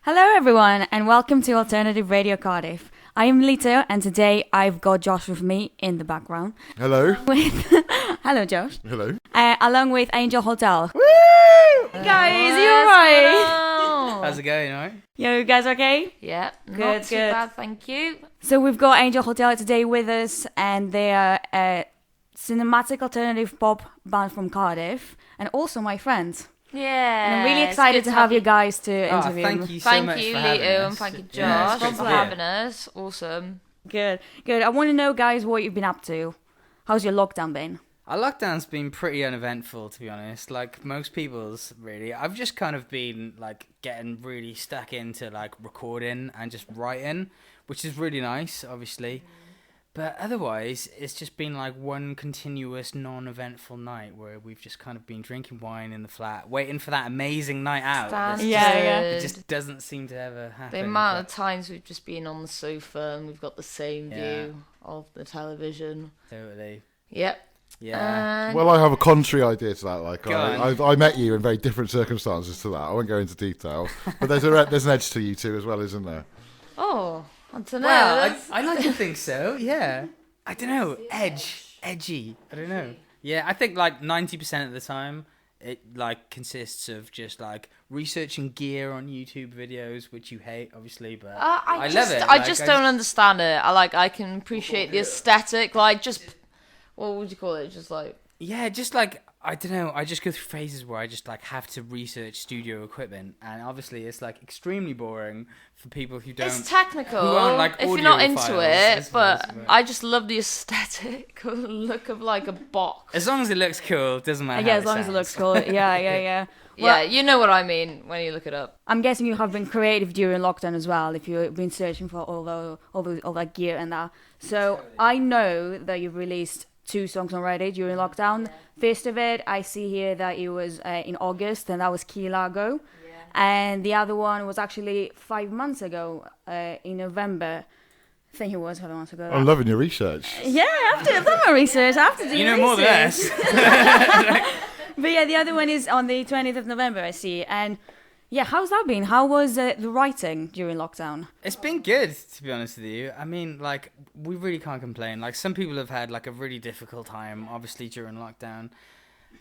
Hello everyone and welcome to Alternative Radio Cardiff. I am Lito and today I've got Josh with me in the background. Hello. Hello Josh. Hello. Along with Angel Hotel. Woo! Guys, you alright? How's it going, alright? You guys okay? Yeah, Good, not too good. bad, thank you. So we've got Angel Hotel today with us and they are a cinematic alternative pop band from Cardiff and also my friends. Yeah, And I'm really excited to have you guys to interview. Thank you so much Thank you, for having Lito, us. and thank you, Yeah, Josh, it's great for to be here. having us. Awesome. Good. I want to know, guys, what you've been up to. How's your lockdown been? Our lockdown's been pretty uneventful, to be honest. Like most people's, really. I've just kind of been like getting really stuck into like recording and just writing, which is really nice, obviously. But otherwise, it's just been like one continuous non-eventful night where we've just kind of been drinking wine in the flat, waiting for that amazing night out. That's Yeah. It just doesn't seem to ever happen. The amount of times we've just been on the sofa and we've got the same view of the television. Totally. Yep. Yeah. Well, I have a contrary idea to that. Like, Go on. I met you in very different circumstances to that. I won't go into detail, but there's an edge to you two as well, isn't there? Oh, I don't know. Well, I like to think so, yeah. I don't know, edgy, I don't know. Yeah, I think like 90% of the time, it like consists of just like researching gear on YouTube videos, which you hate, obviously, but I love it. I just don't understand it. I can appreciate the aesthetic, like just, what would you call it? Just like... Yeah, just like, I don't know, I just go through phases where I just like have to research studio equipment, and obviously it's like extremely boring for people who don't... It's technical, who aren't, like, if you're not into audiophiles, it, but but- I just love the aesthetic look of like a box. As long as it looks cool, it doesn't matter Yeah, how as long as it sounds. looks cool. Yeah. Yeah, Well, you know what I mean when you look it up. I'm guessing you have been creative during lockdown as well, if you've been searching for all that gear and that. So I know that you've released 2 songs already during lockdown. First of it, I see here that it was in August, and that was Key Largo. And the other one was actually 5 months ago, in November. I think it was 5 months ago. I'm loving your research. Yeah, I've done my research. I have to do You know more than research. us. But yeah, the other one is on the 20th of November, I see. And yeah, how's that been? How was the writing during lockdown? It's been good, to be honest with you. I mean, like, we really can't complain. Like, some people have had, like, a really difficult time, obviously, during lockdown.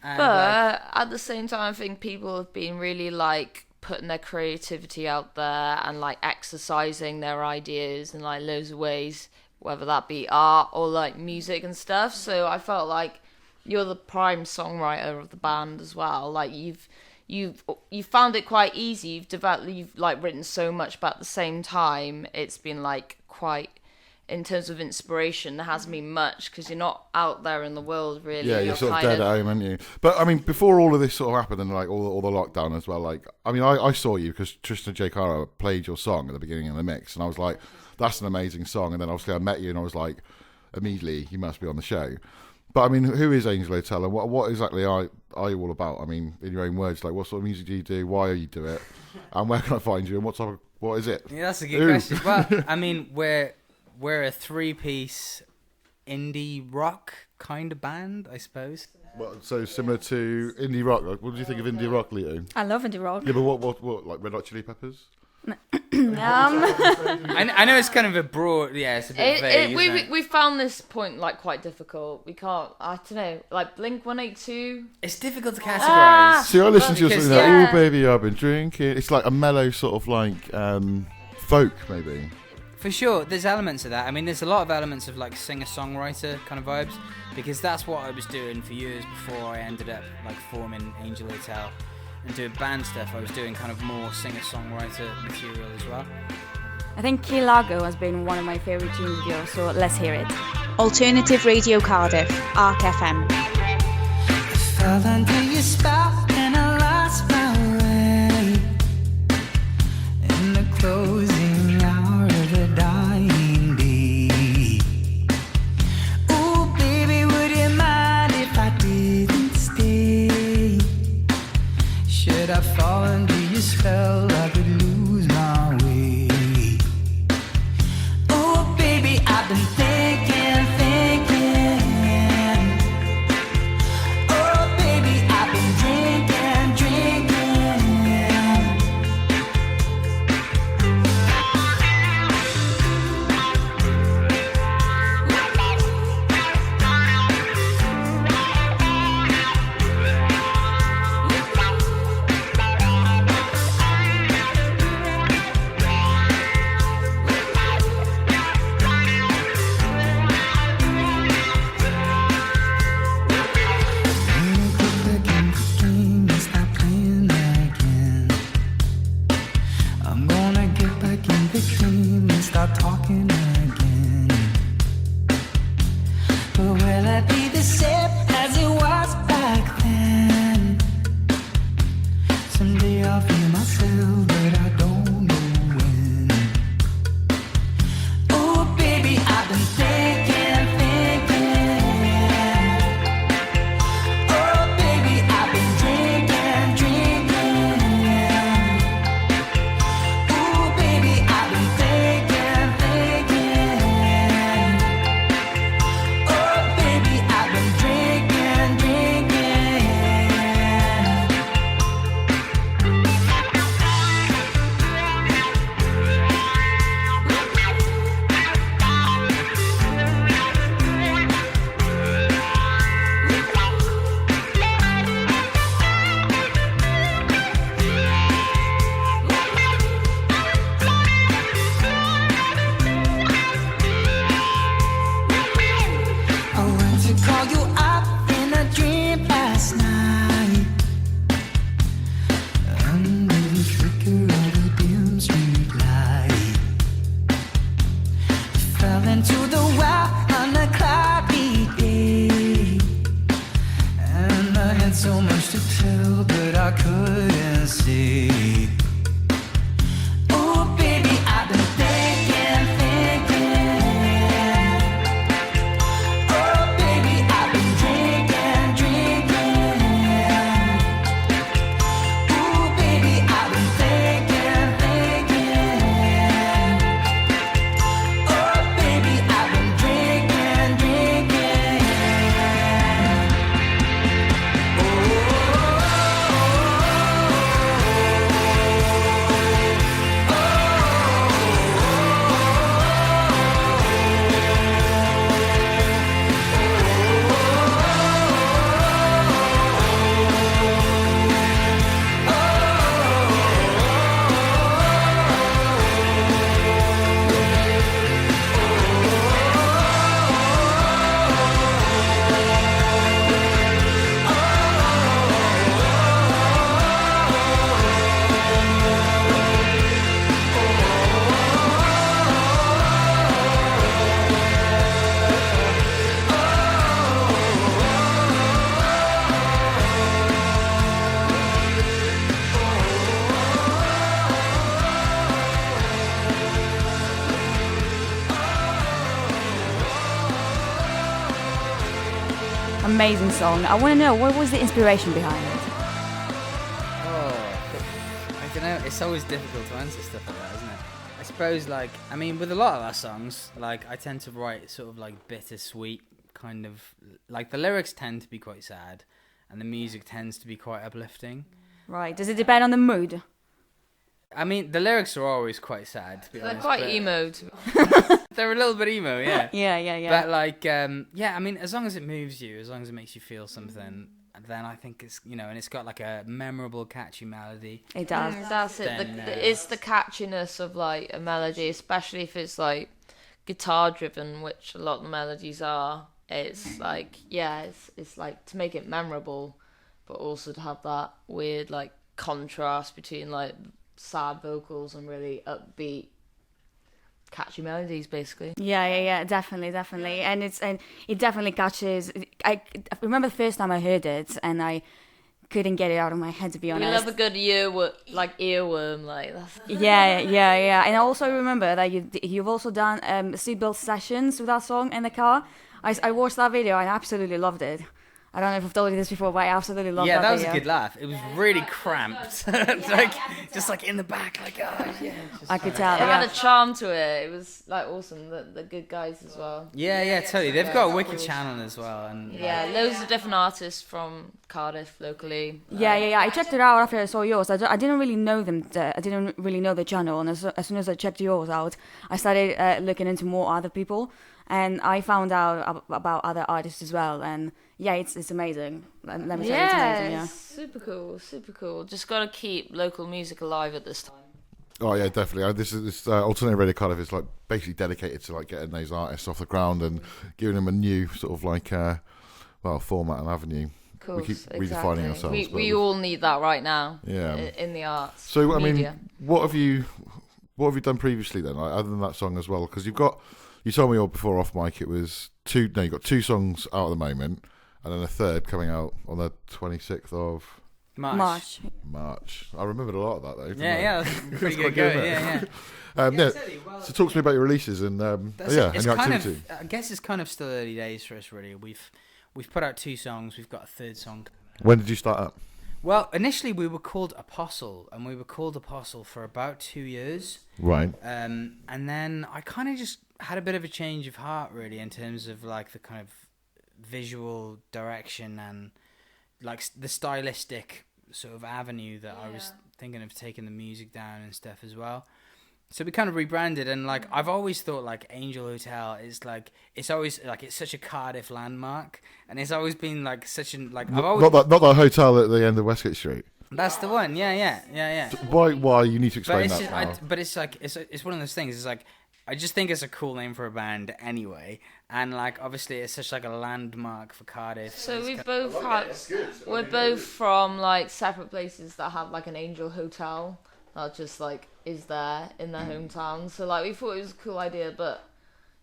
And, But at the same time, I think people have been really like putting their creativity out there and like exercising their ideas in like loads of ways, whether that be art or like music and stuff. So I felt like you're the prime songwriter of the band as well. Like you've found it quite easy. You've like written so much, but at the same time, it's been like quite, in terms of inspiration, there hasn't been much because you're not out there in the world really. Yeah, you're sort of dead at home, aren't you? But I mean, before all of this sort of happened and like all the lockdown as well, like, I mean, I saw you because Tristan J. Cara played your song at the beginning of the mix, and I was like, that's an amazing song. And then obviously I met you, and I was like, immediately, you must be on the show. But I mean, who is Angel Hotel, and what exactly are you all about? I mean, in your own words, like, what sort of music do you do? Why do you do it? And where can I find you? And what is it? Yeah, that's a good question. Well, I mean, we're a 3-piece indie rock kind of band, I suppose. Well, so similar to indie rock. Like, what do you think of indie rock, Leo? I love indie rock. Yeah, but what like Red Hot Chili Peppers? I know it's kind of a broad, yeah, it's a bit vague, isn't it? We found this point like quite difficult. We can't, I don't know, like Blink 182. It's difficult to categorise. See, I listen to your Because- something like, yeah. "Oh baby, I've been drinking." It's like a mellow sort of like folk, maybe. For sure, there's elements of that. I mean, there's a lot of elements of like singer-songwriter kind of vibes, because that's what I was doing for years before I ended up like forming Angel Hotel and doing band stuff. I was doing kind of more singer-songwriter material as well. I think Key Largo has been one of my favourite tunes of yours, so let's hear it. Alternative Radio Cardiff, ARC FM. Fell under your spell and I lost my way in the closing hour of the dying day. Oh baby, would you mind if I didn't stay? Should I fall under your spell, I could lose my way. Oh baby, I've been thinking. Oh baby, I've been drinking. start talking again. But will it be the same as it was back then? Someday I'll feel myself, but I don't know when. Oh baby, I've been thinking. Oh baby, I've been drinking. Oh baby, I've been thinking. Oh baby, I've been drinking. I went to call you up in a dream last night, under the flicker of a dim street light. Fell into the well on a cloudy day, and I had so much to tell, but I couldn't say. Oh baby, I've been thinking. Oh baby, I've been drinking. Oh baby, I've been thinking. Oh baby, I've been drinking. Amazing song. I want to know, what was the inspiration behind it? Oh, I don't know. It's always difficult to answer stuff like that, isn't it? I suppose, like, I mean, with a lot of our songs, like, I tend to write sort of like bittersweet kind of, like, the lyrics tend to be quite sad, and the music tends to be quite uplifting. Right. Does it depend on the mood? I mean, the lyrics are always quite sad, to be They're honest. quite but emo. They're a little bit emo, yeah. Yeah. But like, yeah, I mean, as long as it moves you, as long as it makes you feel something, then I think it's, you know, and it's got like a memorable, catchy melody. It does. That's it. Then, It's the catchiness of like a melody, especially if it's like guitar driven, which a lot of the melodies are. It's like, yeah, it's like to make it memorable, but also to have that weird like contrast between like sad vocals and really upbeat catchy melodies, basically. Yeah, definitely, and it definitely catches. I remember the first time I heard it, and I couldn't get it out of my head, to be We honest. love a good earworm, like that's. Yeah, and I also remember that you've also done seatbelt sessions with that song in the car. I watched that video and I absolutely loved it. I don't know if I've told you this before, but I absolutely loved that Yeah, that was video. a good laugh. It was really cramped, like just like in the back, like oh yeah. I could tell. It Yeah. had a charm to it. It was like awesome. The good guys as well. Yeah, totally. They've got a wicked channel as well, and Yeah, loads of different artists from Cardiff locally. Yeah. I checked it out after I saw yours. I didn't really know them. I didn't really know the channel, and as soon as I checked yours out, I started looking into more other people, and I found out about other artists as well. And yeah, it's amazing. Let me tell you, it's amazing. Yeah. Super cool. Just gotta keep local music alive at this time. Oh yeah, definitely. This Alternative Radio Cardiff is like basically dedicated to like getting those artists off the ground and giving them a new sort of like format and avenue. Course, we keep exactly. redefining ourselves. We all need that right now. Yeah. In the arts. So I media. mean, what have you what have you done previously then, like, other than that song as well? Because you told me before off mic it was you got 2 songs out at the moment, and then a third coming out on the 26th of March. I remembered a lot of that though. Yeah, that's pretty good going. Yeah. So talk to me about your releases and and your activity. I guess it's kind of still early days for us, really. We've put out 2 songs. We've got a third song. When did you start up? Well, initially we were called Apostle, and we were called Apostle for about 2 years. Right. And then I kind of just had a bit of a change of heart, really, in terms of like the kind of visual direction and like the stylistic sort of avenue that I was thinking of taking the music down and stuff as well. So we kind of rebranded, and like I've always thought like Angel Hotel is like it's always like it's such a Cardiff landmark, and it's always been like such an like I've always not that hotel at the end of Westgate Street. That's the one. Yeah. So why you need to explain but that? Just, now. but it's like it's one of those things. It's like I just think it's a cool name for a band anyway, and like obviously it's such like a landmark for Cardiff. So we're both from like separate places that have like an Angel Hotel that just like is there in their hometown. So like we thought it was a cool idea, but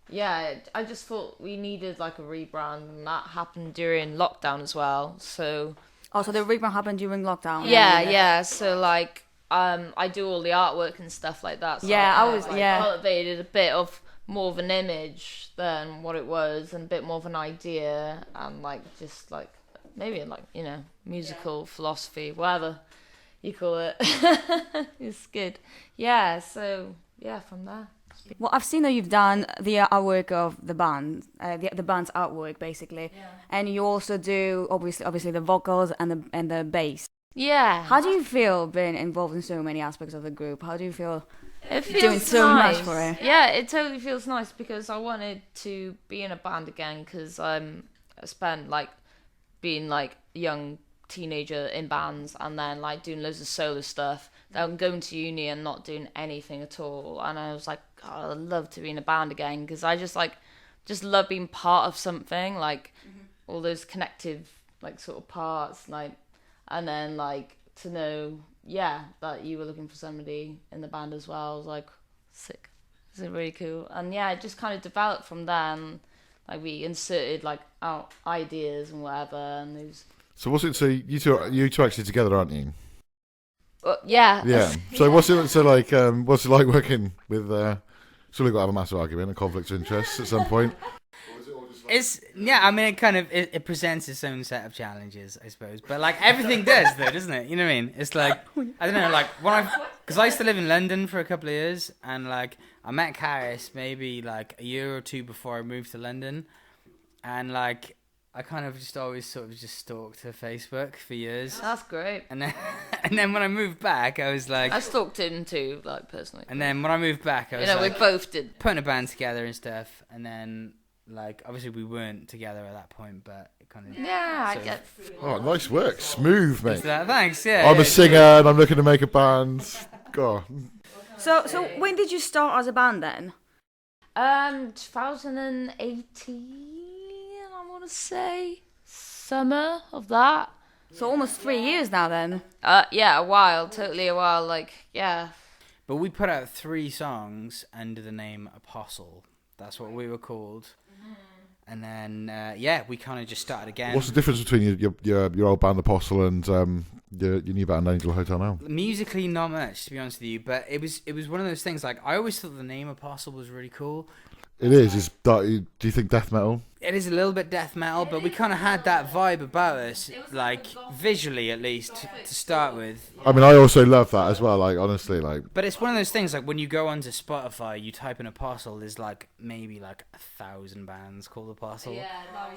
yeah, I just thought we needed like a rebrand, and that happened during lockdown as well. So So the rebrand happened during lockdown. yeah. So like I do all the artwork and stuff like that. So I cultivated a bit of more of an image than what it was, and a bit more of an idea, and like just like maybe like musical philosophy, whatever you call it. It's good. Yeah. So yeah, from there. Well, I've seen that you've done the artwork of the band, the band's artwork basically, and you also do obviously the vocals and the bass. Yeah. How do you feel being involved in so many aspects of the group? How do you feel it feels doing so nice. much for it? Yeah, it totally feels nice because I wanted to be in a band again, because I spent like being like young teenager in bands, and then like doing loads of solo stuff, then going to uni and not doing anything at all. And I was like, God, I'd love to be in a band again, because I just love being part of something, like all those connective like sort of parts, like, and then like to know that you were looking for somebody in the band as well. I was like, sick. This is really cool. And yeah, it just kind of developed from then. Like we inserted like our ideas and whatever, and it was. So what's it? So you two actually together, aren't you? Yeah. Yeah. So what's it like? What's it like working with? Surely got to have a massive argument, a conflict of interest at some point. I mean, it presents its own set of challenges, I suppose. But like everything does, though, doesn't it? You know what I mean? It's like I don't know, like because I used to live in London for a couple of years, and like I met Karis maybe like a year or two before I moved to London, and like I kind of just always sort of just stalked her Facebook for years. That's great. And then when I moved back, I was like, I stalked him too, like personally. And then when I moved back, I was we both did putting a band together and stuff, and then. Like, obviously we weren't together at that point, but it kind of... Yeah, I get... Oh, nice work. Smooth, mate. Thanks, yeah. I'm a singer and I'm looking to make a band. God. So when did you start as a band then? 2018, I want to say. Summer of that. So almost 3 years now then? Yeah, a while. Totally a while, like, yeah. But we put out 3 songs under the name Apostle. That's what we were called. And then, we kind of just started again. What's the difference between your old band Apostle and your new band Angel Hotel now? Musically, not much, to be honest with you. But it was one of those things. Like I always thought the name Apostle was really cool. It is. Do you think death metal? It is a little bit death metal, but we kind of had that vibe about us, like visually at least, to start with. I mean, I also love that as well. Like honestly, like. But it's one of those things. Like when you go onto Spotify, you type in Apostle. There's like maybe like 1,000 bands called Apostle. Yeah,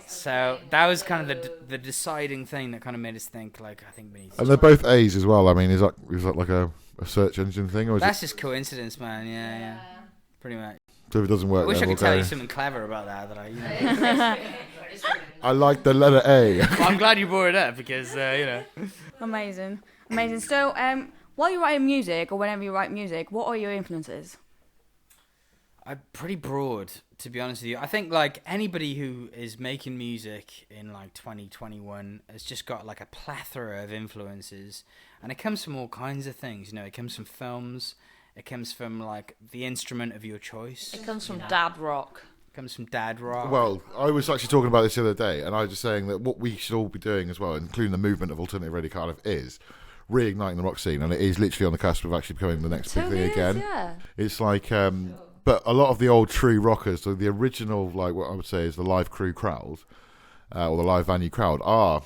so that was kind of the deciding thing that kind of made us think. Like I think we need. And they're both A's as well. I mean, is that like a search engine thing, or is that's just coincidence, man? Yeah, pretty much. So if it doesn't work, I wish I could we'll tell go. you something clever about that. I like the letter A. Well, I'm glad you brought it up because Amazing. So while you're writing music, or whenever you write music, what are your influences? I'm pretty broad, to be honest with you. I think like anybody who is making music in like 2021 has just got like a plethora of influences, and it comes from all kinds of things. You know, it comes from films, It comes from like the instrument of your choice. It comes from dad rock. Comes from dad rock. Well, I was actually talking about this the other day, and I was just saying that what we should all be doing as well, including the movement of Alternative Radio Cardiff, is reigniting the rock scene, and it is literally on the cusp of actually becoming the next big thing again. Yeah. It's like, but a lot of the old true rockers, so the original, like what I would say is the live crew crowd, or the live venue crowd, are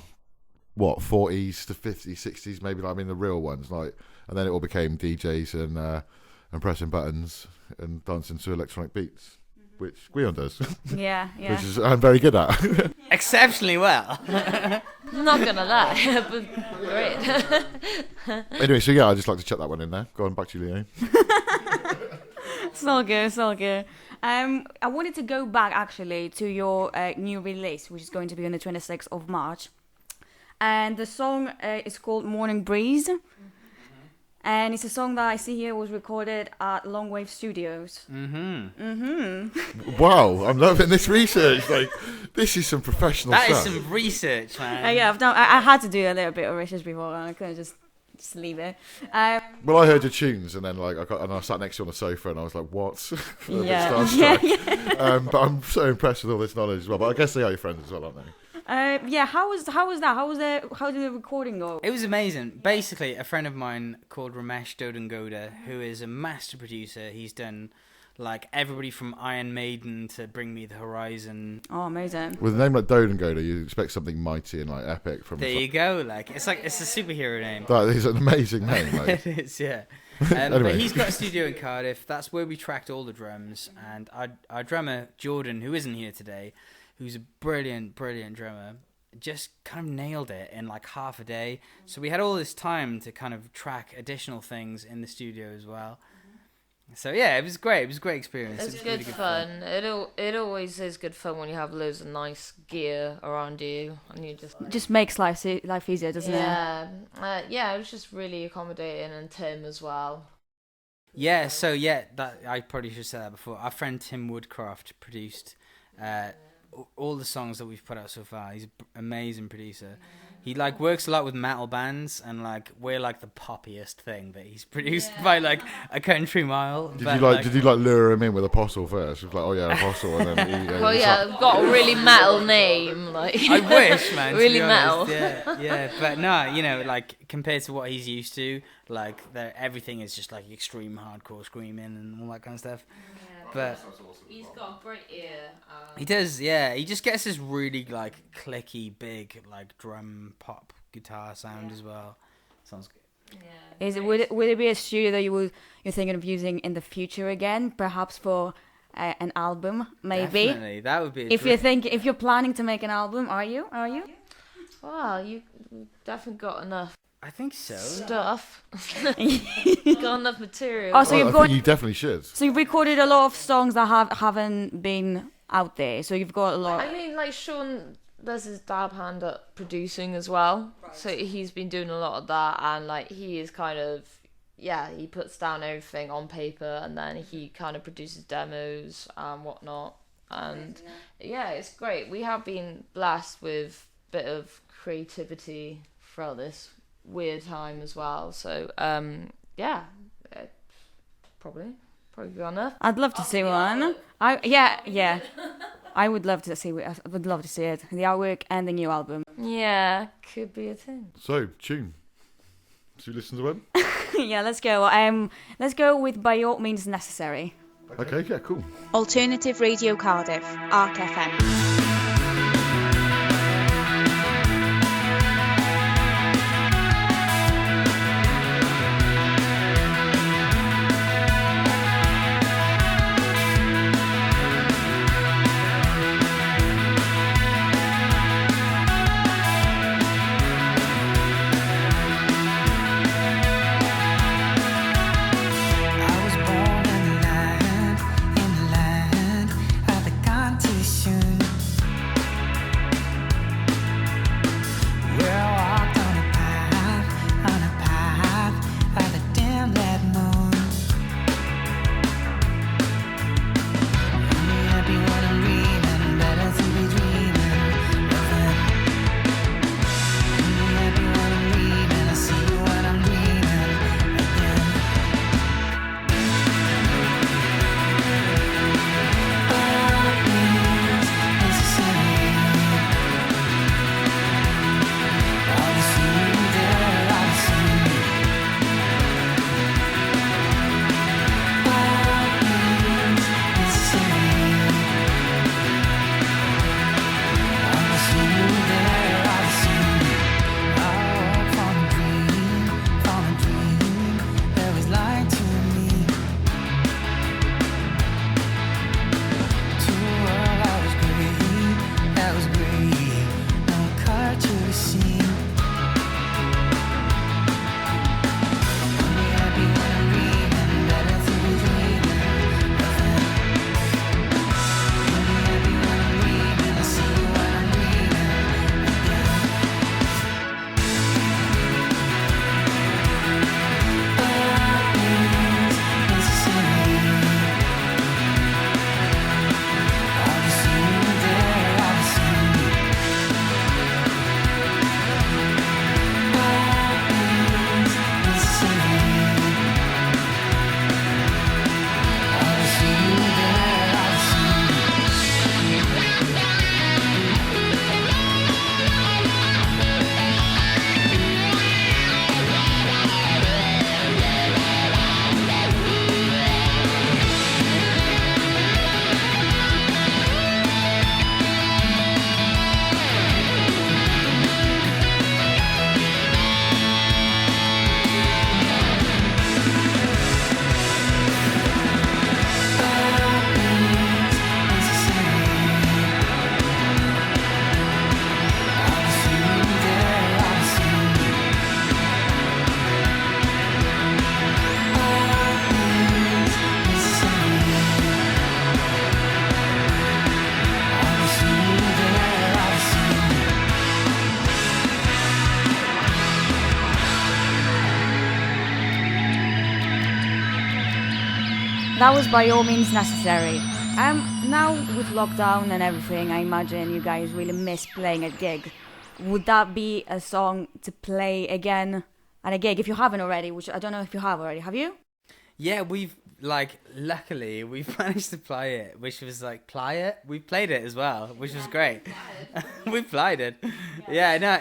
what 40s to 50s, 60s, maybe. Like, I mean, the real ones, like, and then it all became DJs and pressing buttons and dancing to electronic beats. Which Guion does. Yeah. Which is I'm very good at. Exceptionally well. Not gonna lie, but great. Anyway, so yeah, I'd just like to chuck that one in there. Go on, back to you, Leo. It's all good. I wanted to go back actually to your new release, which is going to be on the 26th of March. And the song is called Morning Breeze. And it's a song that I see here was recorded at Longwave Studios. Wow, I'm loving this research. Like, this is some professional That stuff. is some research, man. Yeah, I've done. I had to do a little bit of research before, and I couldn't just leave it. Well, I heard your tunes, and then like I sat next to you on the sofa, and I was like, "What?" A bit starstruck. But I'm so impressed with all this knowledge as well. But I guess they are your friends as well, aren't they? How was that? How did the recording go? It was amazing. Basically, a friend of mine called Ramesh Dodangoda, who is a master producer. He's done like everybody from Iron Maiden to Bring Me the Horizon. Oh, amazing! With a name like Dodangoda, you expect something mighty and like epic from. There you go. It's a superhero name. That is an amazing name. Like. It is, yeah. Anyway. But he's got a studio in Cardiff. That's where we tracked all the drums. And our drummer Jordan, who isn't here today, who's a brilliant drummer, just kind of nailed it in like half a day. So we had all this time to kind of track additional things in the studio as well. So yeah, it was great. It was a great experience. It's It was good, really good fun. It always is good fun when you have loads of nice gear around you and you just Makes life easier, doesn't it? Yeah, it was just really accommodating, and Tim as well. Yeah, so yeah, that I probably should say that before. Our friend Tim Woodcraft produced all the songs that we've put out so far. He's an amazing producer. He like works a lot with metal bands, and like we're like the poppiest thing that he's produced by like a country mile. Did you lure him in with Apostle first? It was like, oh yeah, Apostle, and then he, Well, yeah, I've got a really metal name, like I wish, man. really to be metal. honest. Yeah. But no, you know, like compared to what he's used to, like everything is just like extreme hardcore screaming and all that kind of stuff. But he's got a great ear. he does, yeah. He just gets this really like clicky, big like drum pop guitar sound as well. Sounds good. Yeah. Would it be a studio that you're thinking of using in the future again, perhaps for an album, maybe? Definitely, that would be. If you're planning to make an album, are you? Well, you definitely got enough I think so. stuff. Got enough material. Oh, so I think you definitely should. So you've recorded a lot of songs that haven't been out there. So you've got a lot. I mean, like Sean does his dab hand at producing as well. Right. So he's been doing a lot of that, and like he is kind of, he puts down everything on paper, and then he kind of produces demos and whatnot. And it's great. We have been blessed with a bit of creativity throughout this weird time as well. So probably good enough. I'd love to see one. I would love to see it. I would love to see it. The artwork and the new album. Yeah, could be a thing. So, tune. Should we listen to one? Yeah, let's go. Let's go with By All Means Necessary. Okay, yeah, cool. Alternative Radio Cardiff, Arc FM. I was born in the land of the competition. that was by all means necessary. Now with lockdown and everything, I imagine you guys really miss playing a gig. Would that be a song to play again at a gig if you haven't already? Which I don't know if you have already. Have you? Yeah, luckily we've managed to play it, which was play it. We played it as well, which was great. We played it. Yeah, no.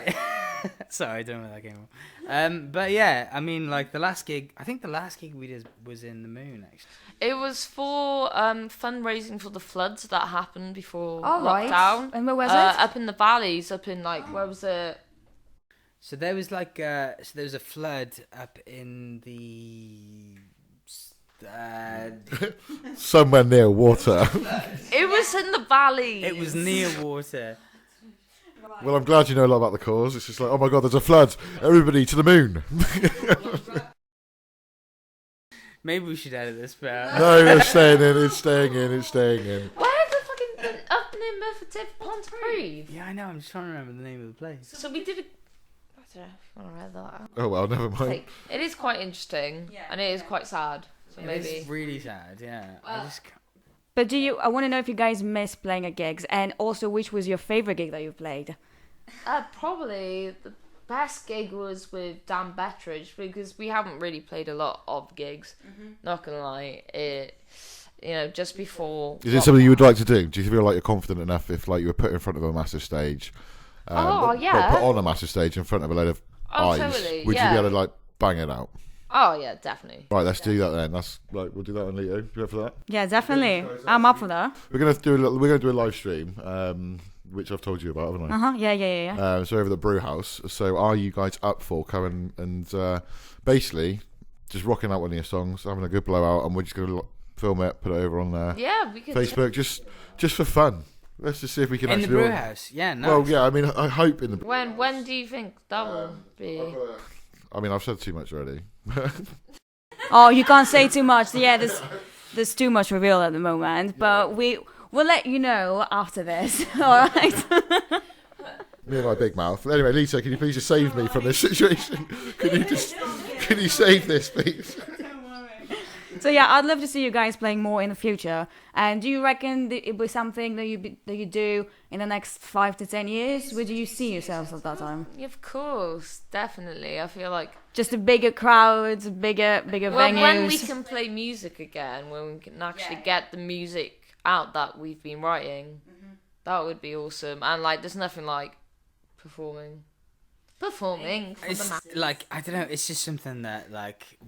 Sorry, I don't know where that came from. But yeah, I mean, the last gig, I think the last gig we did was in the Moon, actually. It was for fundraising for the floods that happened before right. lockdown. And where was it? Up in the valleys, up in where was it? So there was there was a flood up in the Somewhere near water. It was in the valleys. it was near water. Well, I'm glad you know a lot about the cause. It's just like, oh my God, there's a flood. Everybody to the moon. Maybe we should edit this bit. No, it's staying in. It's staying in. It's staying in. Where's the fucking up near Merthyr Pontypridd? Yeah, I know. I'm just trying to remember the name of the place. So we did a. I don't know if I want to read that out. Oh well, never mind. It is quite interesting, and it is quite sad. So maybe. It's really sad. Yeah. I just can't. But I want to know if you guys miss playing at gigs, and also which was your favorite gig that you played? Probably the best gig was with Dan Bettridge, because we haven't really played a lot of gigs. Not gonna lie, just before. Is it something you would like to do? Do you feel like you're confident enough if you were put in front of a massive stage? Yeah. Put on a massive stage in front of a load of eyes. Totally, would you be able to bang it out? Oh yeah, definitely. Right, let's do that then. That's we'll do that on Lito. You up for that? Yeah, definitely. I'm up for that. We're gonna do a live stream, which I've told you about, haven't I? Yeah. So over the brew house. So are you guys up for coming and basically just rocking out one of your songs, having a good blowout, and we're just gonna film it, put it over on Yeah, we could. Facebook, just for fun. Let's just see if we can In the actually. brew house. Yeah. No. Well, yeah. I mean, I hope in the. When do you think that will be? I mean, I've said too much already. Oh, you can't say too much. Yeah, there's too much reveal at the moment, but we'll let you know after this. All right. Me and my big mouth. Anyway, Lisa, can you please just save me from this situation? Can you save this, please? So yeah, I'd love to see you guys playing more in the future. And do you reckon that it will be something that you do in the next 5 to 10 years? Where do you see yourselves at that time? Yeah, of course, definitely. I feel like just a bigger crowds, bigger venues. When we can play music again, when we can actually get the music out that we've been writing, that would be awesome. And there's nothing like performing for It's the masses. I don't know. It's just something that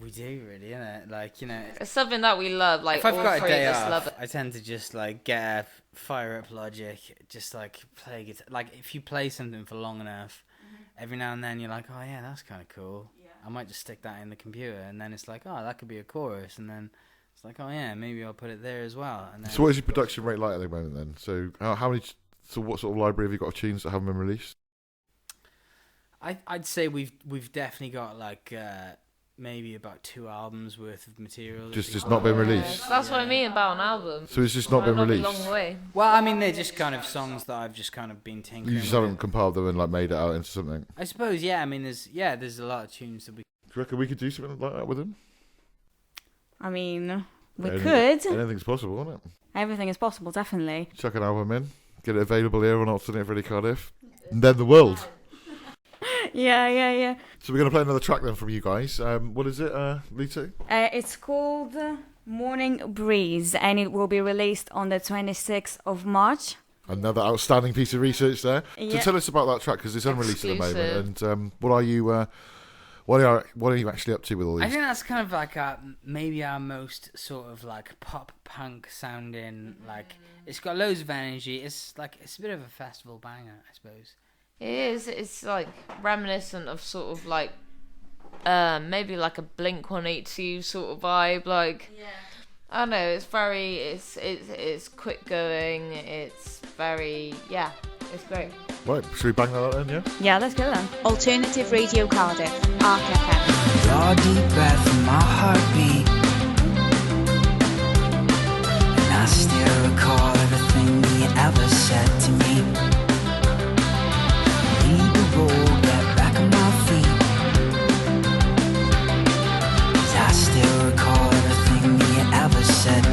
we do, really, isn't it? It's something that we love. If I've all got a three day of us love off, it. I tend to just get a fire up Logic, just play guitar. If you play something for long enough, every now and then you're like, oh yeah, that's kind of cool. Yeah. I might just stick that in the computer, and then it's like, oh, that could be a chorus, and then it's like, oh yeah, maybe I'll put it there as well. And then, So what is your production rate like at the moment then? So how many? So what sort of library have you got of tunes that haven't been released? I'd say we've definitely got maybe about 2 albums worth of material. Just not been released. That's what I mean about an album. So it's just not been released. Long way. Well, I mean, they're just kind of songs that I've just kind of been tinkering. You just with. haven't compiled them and made it out into something. I suppose, yeah. I mean, there's a lot of tunes that we. Do you reckon we could do something like that with them? I mean, we could. Anything's possible, isn't it? Everything is possible, definitely. Chuck an album in, get it available here on Alternative Radio Cardiff, and then the world. Yeah. So we're going to play another track then from you guys. What is it, Lito? It's called Morning Breeze, and it will be released on the 26th of March. Another outstanding piece of research there. Yeah. So tell us about that track, because it's unreleased at the Exclusive. moment. And what are you actually up to with all these? I think that's kind of maybe our most sort of pop punk sounding. It's got loads of energy. It's it's a bit of a festival banger, I suppose. It is. It's reminiscent of sort of maybe a Blink-182 sort of vibe. I don't know. It's very. It's quick going. It's very. Yeah. It's great. Right, should we bang that out then? Yeah. Yeah, let's go then. Alternative Radio Cardiff, Arc FM. Your deep breath and my heartbeat, and I still recall everything you ever said to me. Need the road right back on my feet, 'cause I still recall everything you ever said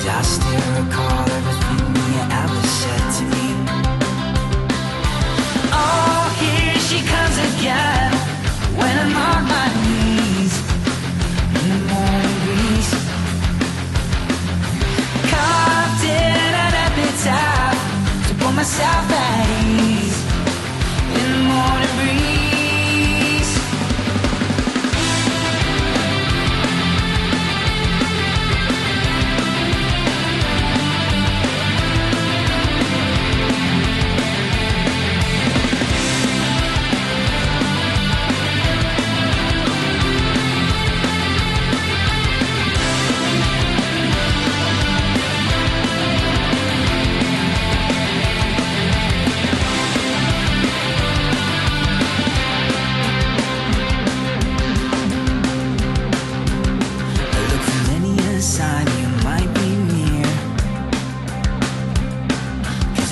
'cause I still recall everything you ever said to me. Oh, here she comes again, when I'm on my knees in the morning breeze, carved in an epitaph to put myself at ease in the morning breeze.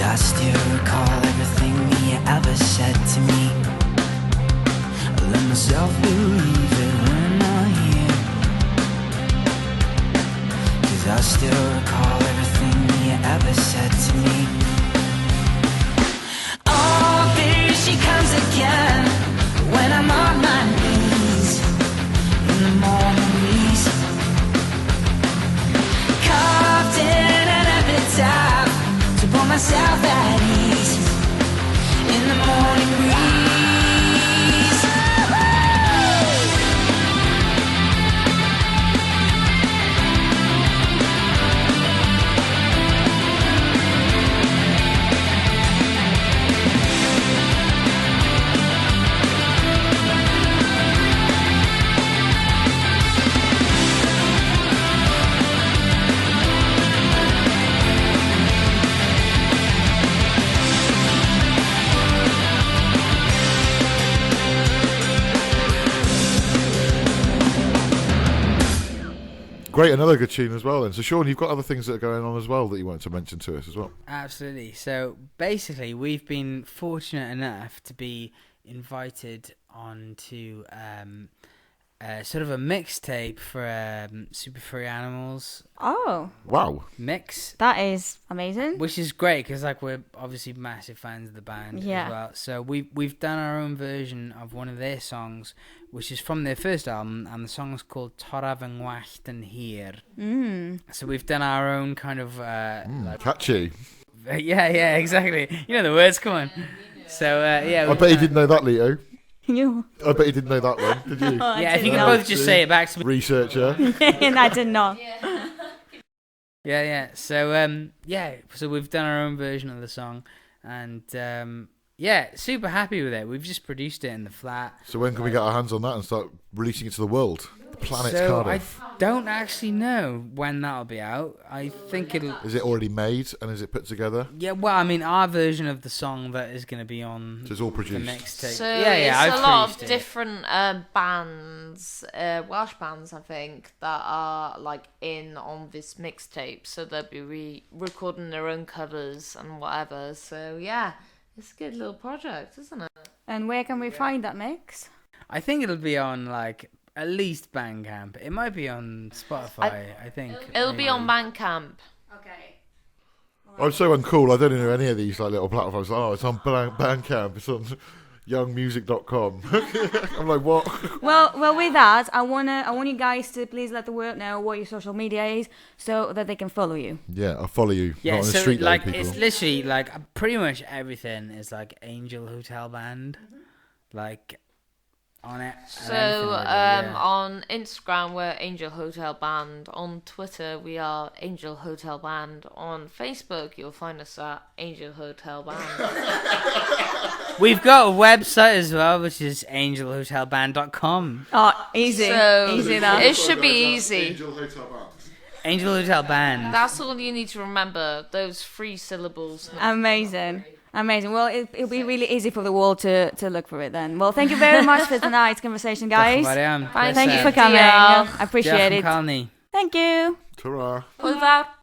I still recall everything you ever said to me. I let myself believe it when I'm not here, 'cause I still recall everything you ever said to me. Oh, there she comes again, when I'm on my knees in the morning breeze, carved in an epitaph to put myself at ease in the morning breeze. Great, another good tune as well then. So Sean, you've got other things that are going on as well that you wanted to mention to us as well. Absolutely. So basically, we've been fortunate enough to be invited on to sort of a mixtape for Super Furry Animals Oh, Wow. mix, that is amazing. which is great because like we're obviously massive fans of the band Yeah. as well. So we've done our own version of one of their songs, which is from their first album, and the song is called Torra Fy Ngwallt Hier. So we've done our own kind of like, Catchy. yeah, exactly. You know the words, come on. So yeah, I bet you didn't know that, Leo. You. I bet you didn't know that one, did you? yeah. If you could not. both just say it back to me. Researcher. And I did not. Yeah. So so we've done our own version of the song, and yeah, super happy with it. We've just produced it in the flat. So when can we get our hands on that and start releasing it to the world? The planet So Cardiff. I don't actually know when that'll be out. I think it'll. Is it already made and is it put together? Yeah, well, I mean, our version of the song that is going to be on So it's all the produced. mixtape. So yeah, it's I've a lot produced of it. different bands, Welsh bands, I think, that are like in on this mixtape. So they'll be recording their own covers and whatever. So yeah, it's a good little project, isn't it? And where can we find that mix? I think it'll be on like at least Bandcamp. It might be on Spotify. I think It'll be on maybe. Bandcamp. Okay. I'm so uncool. I don't even know any of these like little platforms. Oh, it's on Bandcamp. It's on youngmusic.com. I'm like, what? Well, with that, I want you guys to please let the world know what your social media is so that they can follow you. Yeah, I'll follow you. Yeah, Not on the so street though, like people. it's literally like pretty much everything is like Angel Hotel Band, like on it. and So everything really, yeah. on Instagram we're Angel Hotel Band. On Twitter we are Angel Hotel Band. On Facebook you'll find us at Angel Hotel Band. We've got a website as well, which is angelhotelband.com. Oh, easy, So easy that. it should be easy. Angel Hotel Band. Angel Hotel Band. That's all you need to remember. Those 3 syllables. Amazing. Well, it'll be really easy for the world to look for it then. Well, thank you very much for tonight's conversation, guys. Thank Thank you for Diolch. coming. I appreciate it. Kalni. Thank you. Ta-ra. Hwyl fawr.